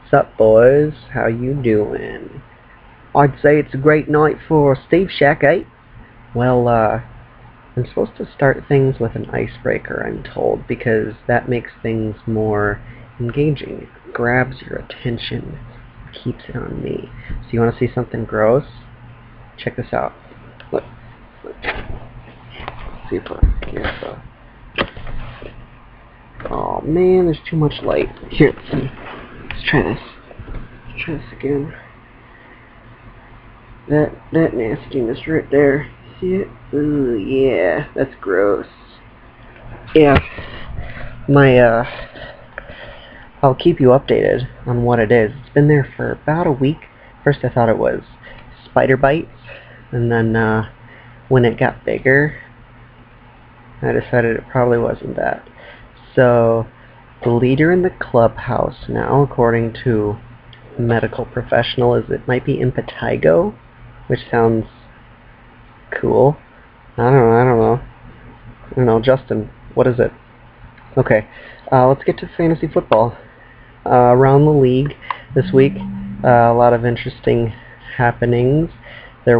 Sup, boys? How you doing? I'd say it's a great night for Steve Shack, eh? Well, I'm supposed to start things with an icebreaker, I'm told, because that makes things more engaging. It grabs your attention, keeps it on me. So you want to see something gross? Check this out. Look. Let's see if here's oh man, there's too much light. Here, let's see. Let's try this. Let's try this again. That nastiness right there. See it? Ooh, yeah, that's gross. Yeah, I'll keep you updated on what it is. It's been there for about a week. First I thought it was spider bites, and then when it got bigger, I decided it probably wasn't that. So, the leader in the clubhouse now, according to a medical professional, is it might be impetigo, which sounds cool. I don't know. Justin, what is it? Okay, let's get to fantasy football. Around the league this week, a lot of interesting happenings. There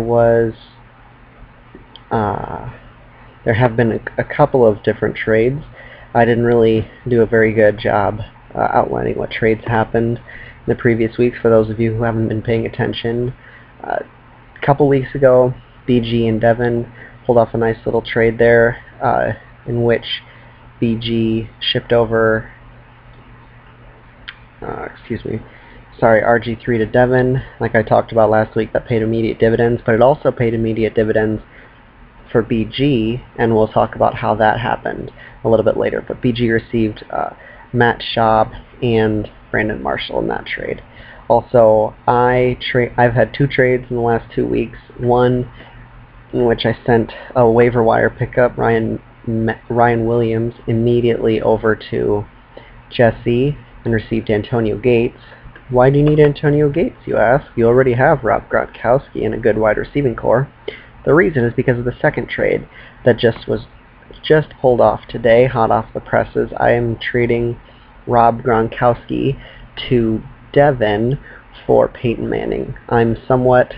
have been a couple of different trades. I didn't really do a very good job outlining what trades happened in the previous weeks for those of you who haven't been paying attention. A couple weeks ago, BG and Devin pulled off a nice little trade there in which BG shipped over, RG3 to Devin, like I talked about last week. That paid immediate dividends, but it also paid immediate dividends for BG, and we'll talk about how that happened a little bit later. But BG received Matt Schaub and Brandon Marshall in that trade. Also, I've had two trades in the last 2 weeks. One in which I sent a waiver wire pickup, Ryan Williams, immediately over to Jesse and received Antonio Gates. Why do you need Antonio Gates, you ask? You already have Rob Gronkowski and a good wide receiving core. The reason is because of the second trade that was just pulled off today, hot off the presses. I am trading Rob Gronkowski to Devin for Peyton Manning. I'm somewhat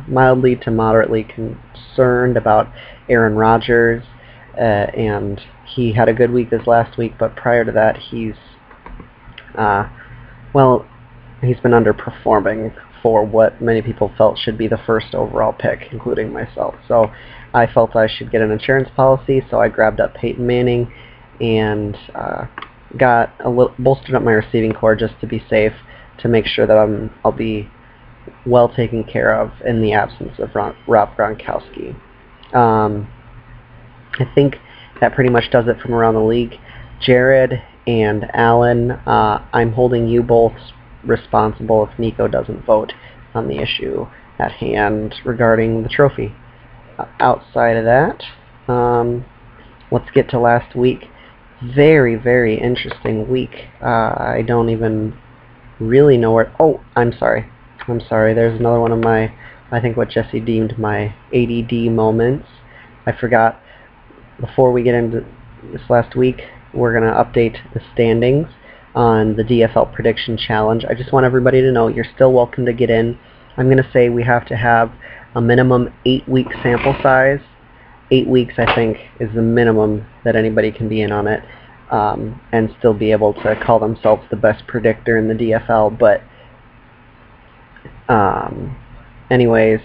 mildly to moderately concerned about Aaron Rodgers, and he had a good week this last week, but prior to that he's been underperforming for what many people felt should be the first overall pick, including myself. So I felt I should get an insurance policy, so I grabbed up Peyton Manning and bolstered up my receiving core just to be safe, to make sure that I'll be well taken care of in the absence of Rob Gronkowski. I think that pretty much does it from around the league. Jared and Alan, I'm holding you both responsible if Nico doesn't vote on the issue at hand regarding the trophy. Outside of that, let's get to last week. Very, very interesting week. I don't even really know where... Oh, I'm sorry. There's another one of my, I think what Jesse deemed my ADD moments. I forgot, before we get into this last week, we're going to update the standings on the DFL Prediction Challenge. I just want everybody to know you're still welcome to get in. I'm going to say we have to have a minimum 8-week sample size. 8 weeks, I think, is the minimum that anybody can be in on it, and still be able to call themselves the best predictor in the DFL. But anyways,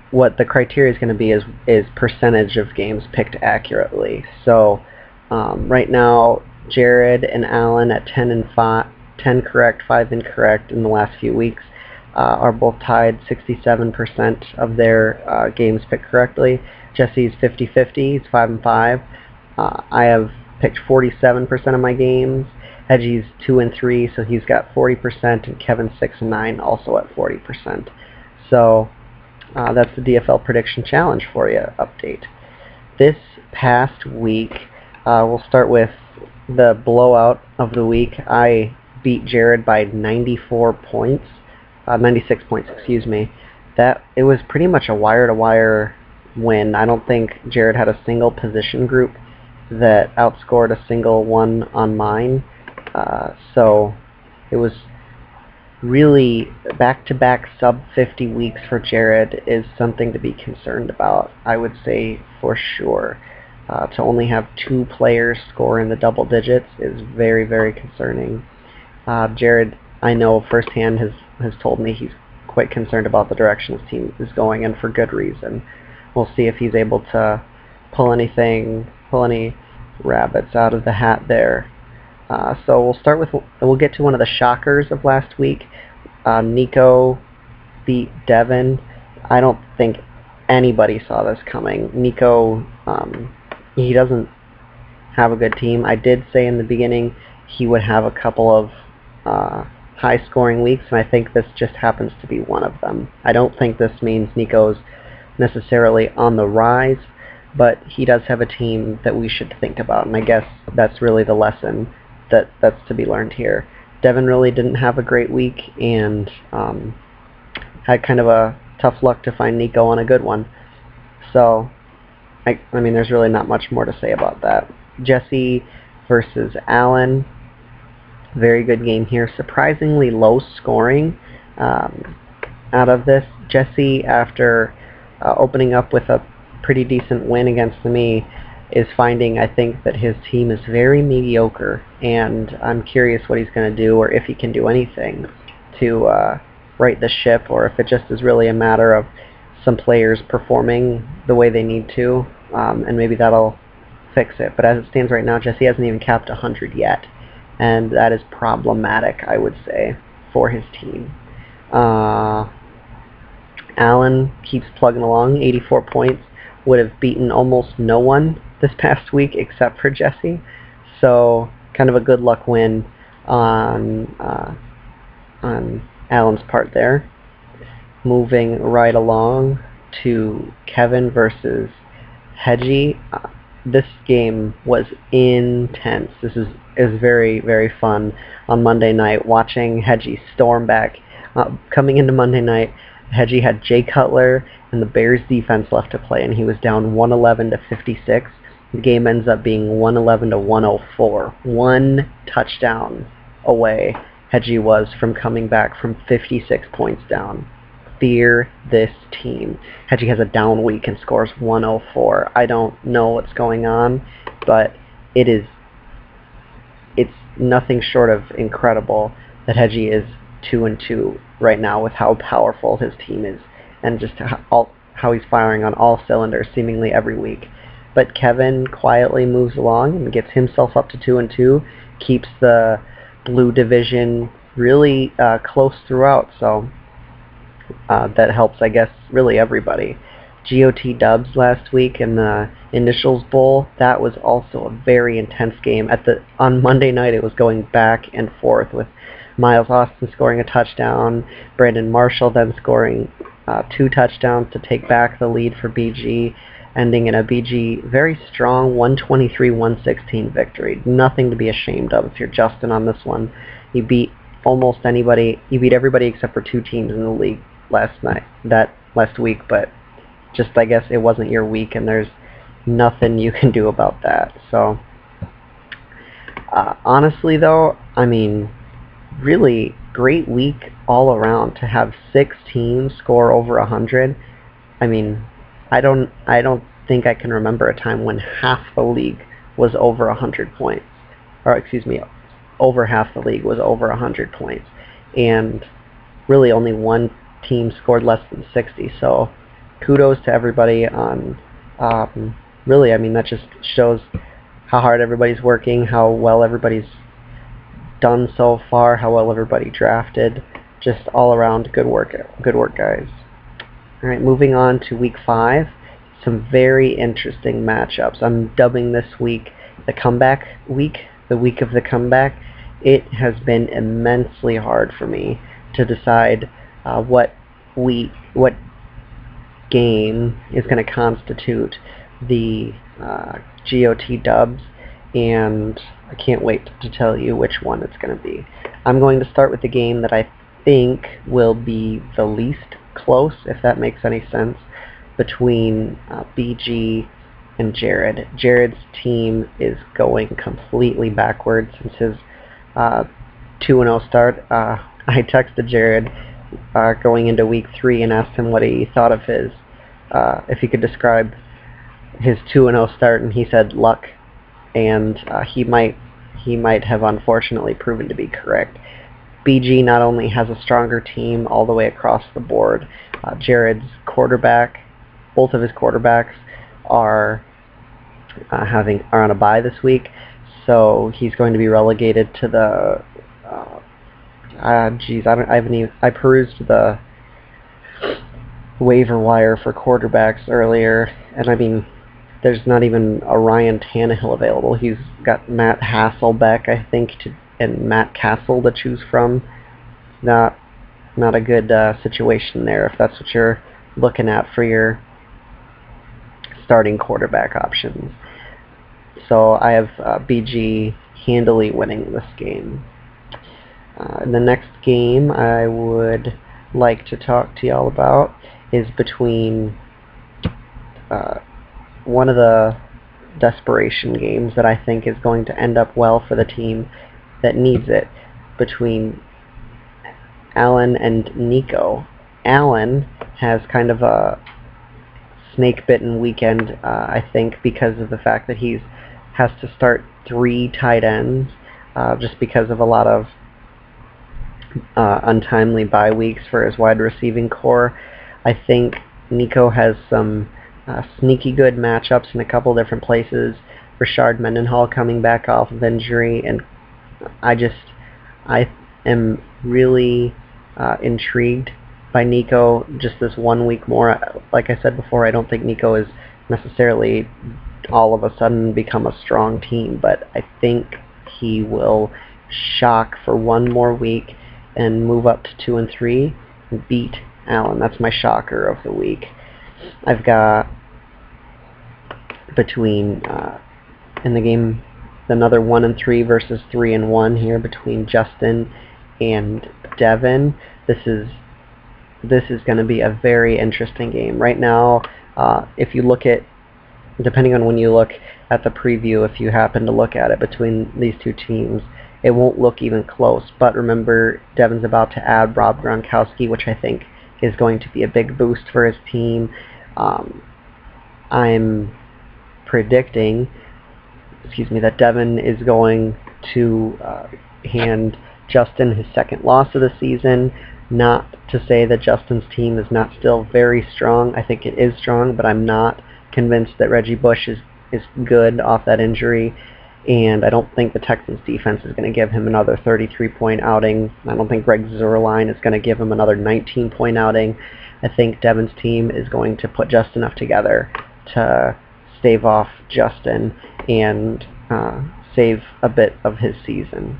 what the criteria is going to be is percentage of games picked accurately. So right now, Jared and Alan at 10 correct, 5 incorrect in the last few weeks are both tied 67% of their games picked correctly. Jesse's 50-50, he's 5-5. I have picked 47% of my games. Hedgie's 2-3, so he's got 40%, and Kevin's 6-9, also at 40%. So that's the DFL Prediction Challenge for you update. This past week, we'll start with the blowout of the week. I beat Jared by 96 points, excuse me. It was pretty much a wire-to-wire win. I don't think Jared had a single position group that outscored a single one on mine. So It was really back-to-back sub-50 weeks for Jared is something to be concerned about, I would say for sure. To only have 2 players score in the double digits is very, very concerning. Jared, I know firsthand, has told me he's quite concerned about the direction his team is going, and for good reason. We'll see if he's able to pull any rabbits out of the hat there. So we'll get to one of the shockers of last week. Nico beat Devin. I don't think anybody saw this coming. Nico, he doesn't have a good team. I did say in the beginning he would have a couple of high-scoring weeks, and I think this just happens to be one of them. I don't think this means Nico's necessarily on the rise, but he does have a team that we should think about, and I guess that's really the lesson that's to be learned here. Devin really didn't have a great week, and had kind of a tough luck to find Nico on a good one. So, I mean, there's really not much more to say about that. Jesse versus Alan. Very good game here. Surprisingly low scoring out of this. Jesse, after opening up with a pretty decent win against me, is finding, I think, that his team is very mediocre, and I'm curious what he's going to do, or if he can do anything to right the ship, or if it just is really a matter of some players performing the way they need to, and maybe that'll fix it. But as it stands right now, Jesse hasn't even capped 100 yet, and that is problematic, I would say, for his team. Alan keeps plugging along, 84 points, would have beaten almost no one this past week except for Jesse, so kind of a good luck win on Alan's part there. Moving right along to Kevin versus Hedgie. This game was intense. This is very, very fun on Monday night, watching Hedgie storm back. Coming into Monday night, Hedgie had Jay Cutler and the Bears defense left to play, and he was down 111 to 56. The game ends up being 111 to 104. 1 touchdown away Hedgie was from coming back from 56 points down. Fear this team. Hedgie has a down week and scores 104. I don't know what's going on, but it's nothing short of incredible that Hedgie is 2-2 right now with how powerful his team is, and just how he's firing on all cylinders seemingly every week. But Kevin quietly moves along and gets himself up to 2-2, keeps the blue division really close throughout, so that helps, I guess, really everybody. GOT dubs last week in the Initials Bowl. That was also a very intense game. On Monday night, it was going back and forth with Miles Austin scoring a touchdown, Brandon Marshall then scoring 2 touchdowns to take back the lead for BG, ending in a BG very strong 123-116 victory. Nothing to be ashamed of if you're Justin on this one. He beat almost anybody. He beat everybody except for 2 teams in the league last week, but just, I guess, it wasn't your week, and there's nothing you can do about that. So, honestly, though, I mean, really great week all around to have 6 teams score over 100. I mean, I don't think I can remember a time when half the league was over 100 points. Or, excuse me, over half the league was over 100 points. And really only one team scored less than 60. So kudos to everybody on, really, I mean, that just shows how hard everybody's working, how well everybody's done so far, how well everybody drafted. Just all around good work guys. Alright, moving on to week 5. Some very interesting matchups. I'm dubbing this week the comeback week, the week of the comeback. It has been immensely hard for me to decide what game is going to constitute the GOT dubs, and I can't wait to tell you which one it's going to be. I'm going to start with the game that I think will be the least close, if that makes any sense, between BG and Jared. Jared's team is going completely backwards since his 2-0 start. I texted Jared going into week 3 and asked him what he thought of his, if he could describe his 2-0 start, and he said luck, and he might have unfortunately proven to be correct. BG not only has a stronger team all the way across the board, Jared's quarterback, both of his quarterbacks are on a bye this week, so he's going to be relegated to the I perused the waiver wire for quarterbacks earlier, and I mean, there's not even a Ryan Tannehill available. He's got Matt Hasselbeck, I think, and Matt Castle to choose from. Not a good situation there if that's what you're looking at for your starting quarterback options. So I have BG handily winning this game. The next game I would like to talk to y'all about is between one of the desperation games that I think is going to end up well for the team that needs it, between Alan and Nico. Alan has kind of a snake-bitten weekend, I think, because of the fact that he has to start 3 tight ends, just because of a lot of untimely bye weeks for his wide receiving core. I think Nico has some sneaky good matchups in a couple different places. Rashard Mendenhall coming back off of injury, and I am really intrigued by Nico just this 1 week more. Like I said before, I don't think Nico is necessarily all of a sudden become a strong team, but I think he will shock for 1 more week and move up to 2-3 and beat Allen. That's my shocker of the week. I've got between in the game another 1-3 versus 3-1 here between Justin and Devin. This is going to be a very interesting game. Right now, if you look at, depending on when you look at the preview, if you happen to look at it between these two teams, it won't look even close. But remember, Devin's about to add Rob Gronkowski, which I think is going to be a big boost for his team. I'm predicting, that Devin is going to hand Justin his second loss of the season. Not to say that Justin's team is not still very strong. I think it is strong, but I'm not convinced that Reggie Bush is good off that injury, and I don't think the Texans defense is going to give him another 33-point outing. I don't think Greg Zuerlein is going to give him another 19-point outing. I think Devin's team is going to put just enough together to stave off Justin and save a bit of his season.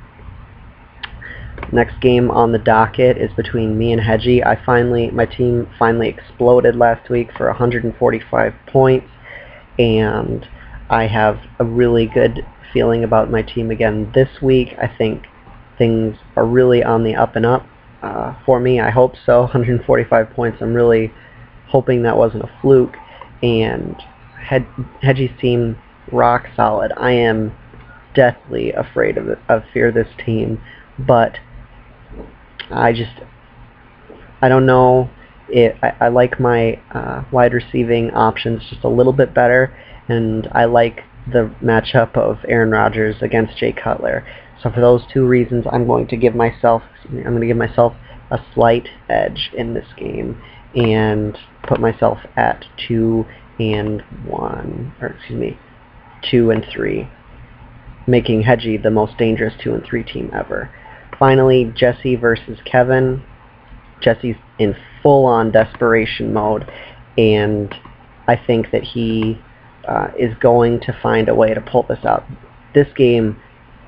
Next game on the docket is between me and Hedgie. My team finally exploded last week for 145 points, and I have a really good feeling about my team again this week. I think things are really on the up and up for me. I hope so. 145 points. I'm really hoping that wasn't a fluke. And Hedgie's team, rock solid. I am deathly afraid of fear this team, but I don't know. I like my wide receiving options just a little bit better, and I like the matchup of Aaron Rodgers against Jay Cutler. So for those 2 reasons, I'm going to give myself a slight edge in this game and put myself at 2-3, making Hedgie the most dangerous 2-3 team ever. Finally, Jesse versus Kevin. Jesse's in full-on desperation mode, and I think that he is going to find a way to pull this out. This game,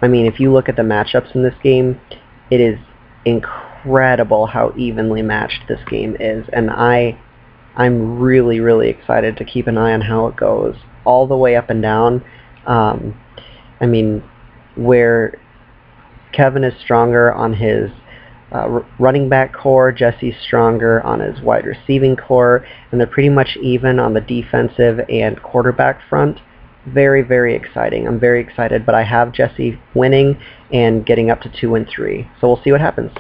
I mean, if you look at the matchups in this game, it is incredible how evenly matched this game is, and I'm really, really excited to keep an eye on how it goes all the way up and down. I mean, where Kevin is stronger on his running back core, Jesse's stronger on his wide receiving core, and they're pretty much even on the defensive and quarterback front. very, very exciting. I'm very excited, but I have Jesse winning and getting up to 2-3. So we'll see what happens.